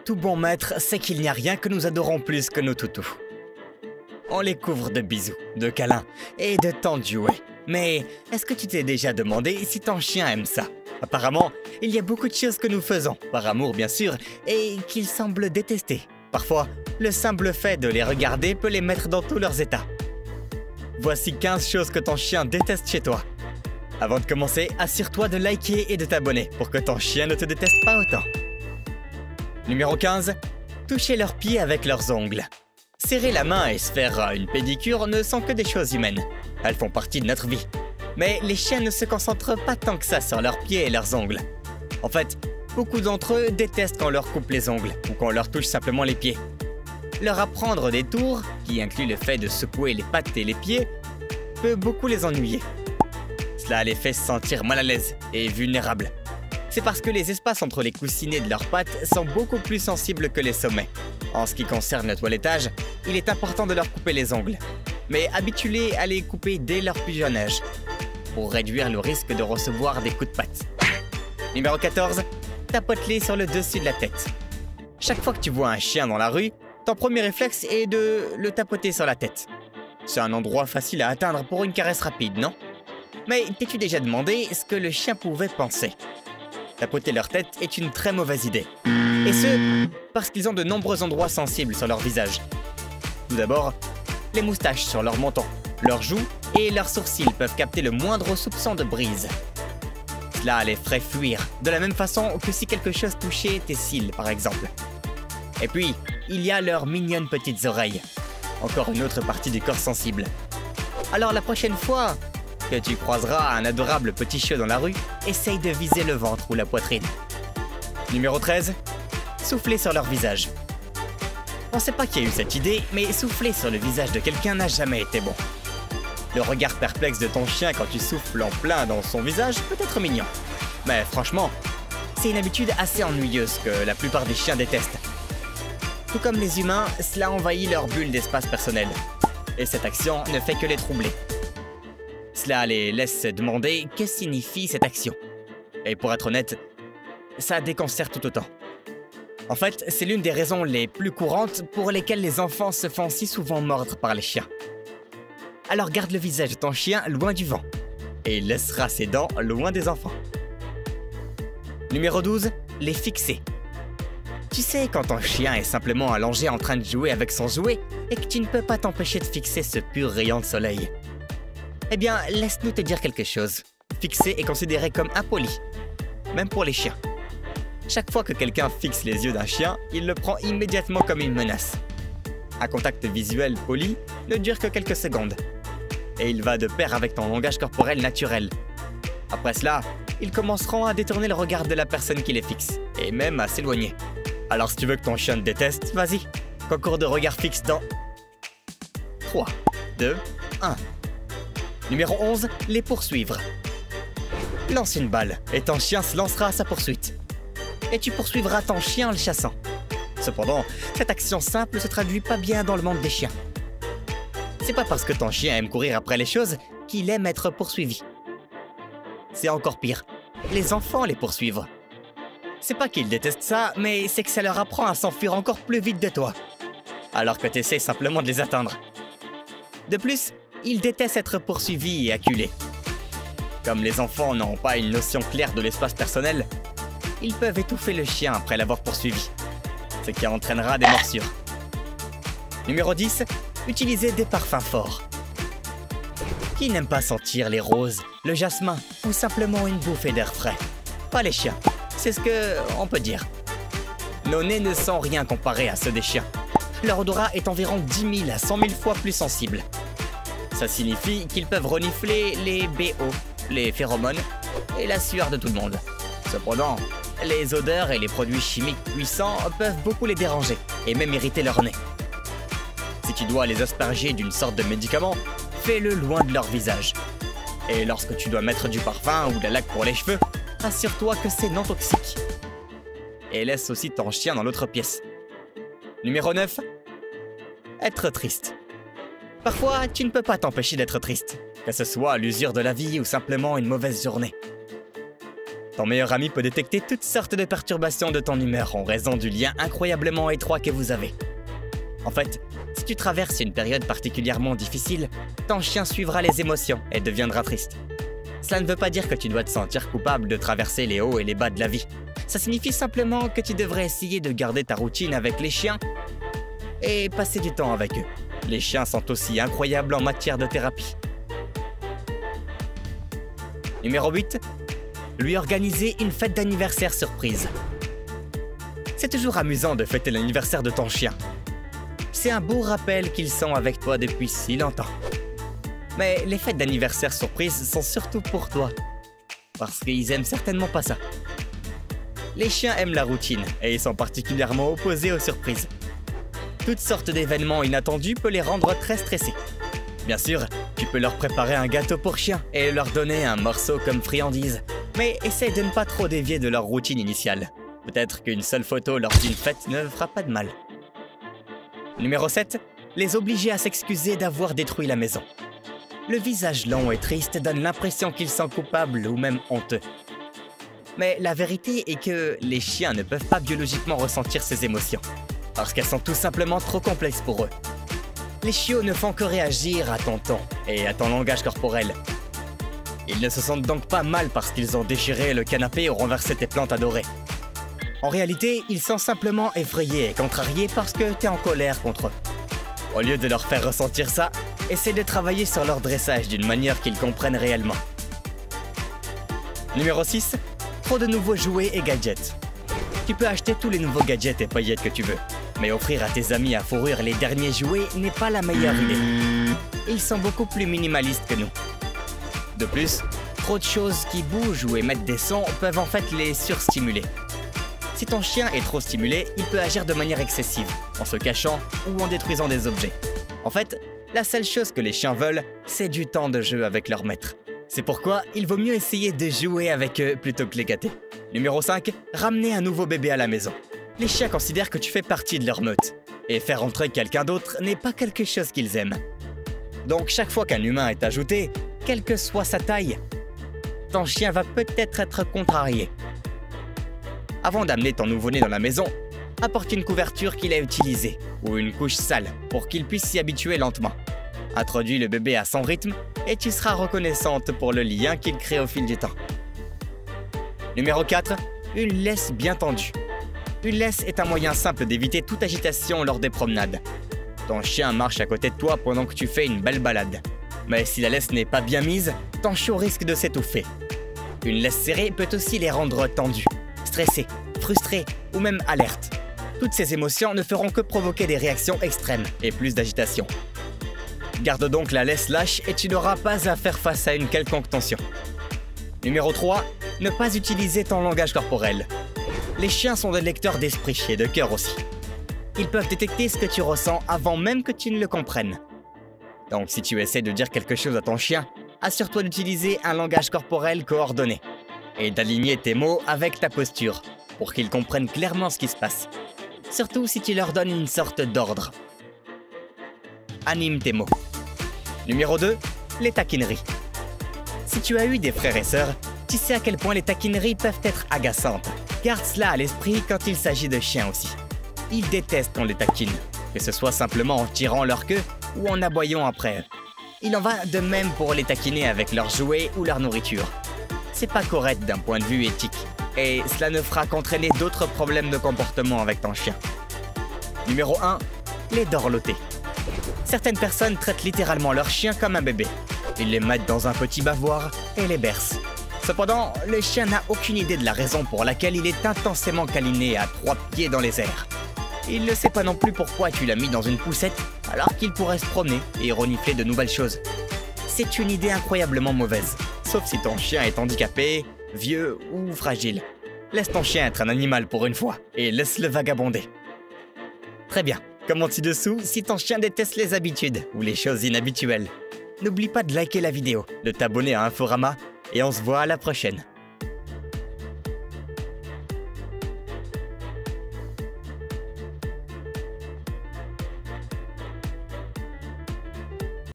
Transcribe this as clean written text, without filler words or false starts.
tout bon maître sait qu'il n'y a rien que nous adorons plus que nos toutous. On les couvre de bisous, de câlins et de tant de jouets. Mais est-ce que tu t'es déjà demandé si ton chien aime ça? Apparemment, il y a beaucoup de choses que nous faisons, par amour bien sûr, et qu'il semble détester. Parfois, le simple fait de les regarder peut les mettre dans tous leurs états. Voici 15 choses que ton chien déteste chez toi. Avant de commencer, assure-toi de liker et de t'abonner pour que ton chien ne te déteste pas autant. Numéro 15. Toucher leurs pieds avec leurs ongles. Serrer la main et se faire une pédicure ne sont que des choses humaines. Elles font partie de notre vie. Mais les chiens ne se concentrent pas tant que ça sur leurs pieds et leurs ongles. En fait, beaucoup d'entre eux détestent qu'on leur coupe les ongles ou qu'on leur touche simplement les pieds. Leur apprendre des tours, qui inclut le fait de secouer les pattes et les pieds, peut beaucoup les ennuyer. Cela les fait se sentir mal à l'aise et vulnérables. C'est parce que les espaces entre les coussinets de leurs pattes sont beaucoup plus sensibles que les sommets. En ce qui concerne le toilettage, il est important de leur couper les ongles. Mais habitue-les à les couper dès leur plus jeune âge, pour réduire le risque de recevoir des coups de patte. Numéro 14. Tapote-les sur le dessus de la tête. Chaque fois que tu vois un chien dans la rue, ton premier réflexe est de le tapoter sur la tête. C'est un endroit facile à atteindre pour une caresse rapide, non? Mais t'es-tu déjà demandé ce que le chien pouvait penser? Tapoter leur tête est une très mauvaise idée. Et ce, parce qu'ils ont de nombreux endroits sensibles sur leur visage. Tout d'abord, les moustaches sur leur menton, leurs joues et leurs sourcils peuvent capter le moindre soupçon de brise. Cela les ferait fuir, de la même façon que si quelque chose touchait tes cils, par exemple. Et puis, il y a leurs mignonnes petites oreilles. Encore une autre partie du corps sensible. Alors la prochaine fois que tu croiseras un adorable petit chiot dans la rue, essaye de viser le ventre ou la poitrine. Numéro 13. Souffler sur leur visage. On sait pas qui a eu cette idée, mais souffler sur le visage de quelqu'un n'a jamais été bon. Le regard perplexe de ton chien quand tu souffles en plein dans son visage peut être mignon. Mais franchement, c'est une habitude assez ennuyeuse que la plupart des chiens détestent. Tout comme les humains, cela envahit leur bulle d'espace personnel. Et cette action ne fait que les troubler. Cela les laisse se demander que signifie cette action. Et pour être honnête, ça déconcerte tout autant. En fait, c'est l'une des raisons les plus courantes pour lesquelles les enfants se font si souvent mordre par les chiens. Alors garde le visage de ton chien loin du vent. Et il laissera ses dents loin des enfants. Numéro 12. Les fixer. Tu sais, quand ton chien est simplement allongé en train de jouer avec son jouet et que tu ne peux pas t'empêcher de fixer ce pur rayon de soleil. Eh bien, laisse-nous te dire quelque chose. Fixer est considéré comme impoli, même pour les chiens. Chaque fois que quelqu'un fixe les yeux d'un chien, il le prend immédiatement comme une menace. Un contact visuel poli ne dure que quelques secondes. Et il va de pair avec ton langage corporel naturel. Après cela, ils commenceront à détourner le regard de la personne qui les fixe, et même à s'éloigner. Alors si tu veux que ton chien te déteste, vas-y, concours de regard fixe dans 3, 2, 1. Numéro 11, les poursuivre. Lance une balle, et ton chien se lancera à sa poursuite. Et tu poursuivras ton chien en le chassant. Cependant, cette action simple se traduit pas bien dans le monde des chiens. C'est pas parce que ton chien aime courir après les choses qu'il aime être poursuivi. C'est encore pire, les enfants les poursuivent. C'est pas qu'ils détestent ça, mais c'est que ça leur apprend à s'enfuir encore plus vite de toi. Alors que t'essaies simplement de les atteindre. De plus, ils détestent être poursuivis et acculés. Comme les enfants n'ont pas une notion claire de l'espace personnel, ils peuvent étouffer le chien après l'avoir poursuivi, ce qui entraînera des morsures. Numéro 10. Utiliser des parfums forts. Qui n'aime pas sentir les roses, le jasmin ou simplement une bouffée d'air frais? Pas les chiens, c'est ce qu'on peut dire. Nos nez ne sont rien comparés à ceux des chiens. Leur odorat est environ 10 000 à 100 000 fois plus sensible. Ça signifie qu'ils peuvent renifler les BO, les phéromones et la sueur de tout le monde. Cependant, les odeurs et les produits chimiques puissants peuvent beaucoup les déranger et même irriter leur nez. Si tu dois les asperger d'une sorte de médicament, fais-le loin de leur visage. Et lorsque tu dois mettre du parfum ou de la laque pour les cheveux, assure-toi que c'est non toxique. Et laisse aussi ton chien dans l'autre pièce. Numéro 9. Être triste. Parfois, tu ne peux pas t'empêcher d'être triste, que ce soit l'usure de la vie ou simplement une mauvaise journée. Ton meilleur ami peut détecter toutes sortes de perturbations de ton humeur en raison du lien incroyablement étroit que vous avez. En fait, si tu traverses une période particulièrement difficile, ton chien suivra les émotions et deviendra triste. Cela ne veut pas dire que tu dois te sentir coupable de traverser les hauts et les bas de la vie. Ça signifie simplement que tu devrais essayer de garder ta routine avec les chiens et passer du temps avec eux. Les chiens sont aussi incroyables en matière de thérapie. Numéro 8. Lui organiser une fête d'anniversaire surprise. C'est toujours amusant de fêter l'anniversaire de ton chien. C'est un beau rappel qu'ils sont avec toi depuis si longtemps. Mais les fêtes d'anniversaire surprise sont surtout pour toi. Parce qu'ils aiment certainement pas ça. Les chiens aiment la routine et ils sont particulièrement opposés aux surprises. Toutes sortes d'événements inattendus peuvent les rendre très stressés. Bien sûr, tu peux leur préparer un gâteau pour chien et leur donner un morceau comme friandise. Mais essaie de ne pas trop dévier de leur routine initiale. Peut-être qu'une seule photo lors d'une fête ne fera pas de mal. Numéro 7. Les obliger à s'excuser d'avoir détruit la maison. Le visage long et triste donne l'impression qu'ils sont coupables ou même honteux. Mais la vérité est que les chiens ne peuvent pas biologiquement ressentir ces émotions, parce qu'elles sont tout simplement trop complexes pour eux. Les chiots ne font que réagir à ton ton et à ton langage corporel. Ils ne se sentent donc pas mal parce qu'ils ont déchiré le canapé ou renversé tes plantes adorées. En réalité, ils sont simplement effrayés et contrariés parce que tu es en colère contre eux. Au lieu de leur faire ressentir ça, essaie de travailler sur leur dressage d'une manière qu'ils comprennent réellement. Numéro 6. Trop de nouveaux jouets et gadgets. Tu peux acheter tous les nouveaux gadgets et paillettes que tu veux, mais offrir à tes amis à fourrure les derniers jouets n'est pas la meilleure idée. Ils sont beaucoup plus minimalistes que nous. De plus, trop de choses qui bougent ou émettent des sons peuvent en fait les surstimuler. Si ton chien est trop stimulé, il peut agir de manière excessive, en se cachant ou en détruisant des objets. En fait, la seule chose que les chiens veulent, c'est du temps de jeu avec leur maître. C'est pourquoi il vaut mieux essayer de jouer avec eux plutôt que les gâter. Numéro 5. Ramener un nouveau bébé à la maison. Les chiens considèrent que tu fais partie de leur meute, et faire entrer quelqu'un d'autre n'est pas quelque chose qu'ils aiment. Donc chaque fois qu'un humain est ajouté, quelle que soit sa taille, ton chien va peut-être être contrarié. Avant d'amener ton nouveau-né dans la maison, apporte une couverture qu'il a utilisée ou une couche sale pour qu'il puisse s'y habituer lentement. Introduis le bébé à son rythme et tu seras reconnaissante pour le lien qu'il crée au fil du temps. Numéro 4. Une laisse bien tendue. Une laisse est un moyen simple d'éviter toute agitation lors des promenades. Ton chien marche à côté de toi pendant que tu fais une belle balade. Mais si la laisse n'est pas bien mise, ton chiot risque de s'étouffer. Une laisse serrée peut aussi les rendre tendus, stressés, frustrés ou même alertes. Toutes ces émotions ne feront que provoquer des réactions extrêmes et plus d'agitation. Garde donc la laisse lâche et tu n'auras pas à faire face à une quelconque tension. Numéro 3. Ne pas utiliser ton langage corporel. Les chiens sont des lecteurs d'esprit et de cœur aussi. Ils peuvent détecter ce que tu ressens avant même que tu ne le comprennes. Donc si tu essaies de dire quelque chose à ton chien, assure-toi d'utiliser un langage corporel coordonné et d'aligner tes mots avec ta posture pour qu'ils comprennent clairement ce qui se passe. Surtout si tu leur donnes une sorte d'ordre. Anime tes mots. Numéro 2. Les taquineries. Si tu as eu des frères et sœurs, tu sais à quel point les taquineries peuvent être agaçantes. Garde cela à l'esprit quand il s'agit de chiens aussi. Ils détestent qu'on les taquine, que ce soit simplement en tirant leur queue ou en aboyant après eux. Il en va de même pour les taquiner avec leurs jouets ou leur nourriture. C'est pas correct d'un point de vue éthique, et cela ne fera qu'entraîner d'autres problèmes de comportement avec ton chien. Numéro 1. Les dorloter. Certaines personnes traitent littéralement leur chien comme un bébé. Ils les mettent dans un petit bavoir et les bercent. Cependant, le chien n'a aucune idée de la raison pour laquelle il est intensément câliné à 3 pieds dans les airs. Il ne sait pas non plus pourquoi tu l'as mis dans une poussette alors qu'il pourrait se promener et renifler de nouvelles choses. C'est une idée incroyablement mauvaise, sauf si ton chien est handicapé, vieux ou fragile. Laisse ton chien être un animal pour une fois et laisse-le vagabonder. Très bien, commente ci-dessous si ton chien déteste les habitudes ou les choses inhabituelles. N'oublie pas de liker la vidéo, de t'abonner à Inforama et on se voit à la prochaine.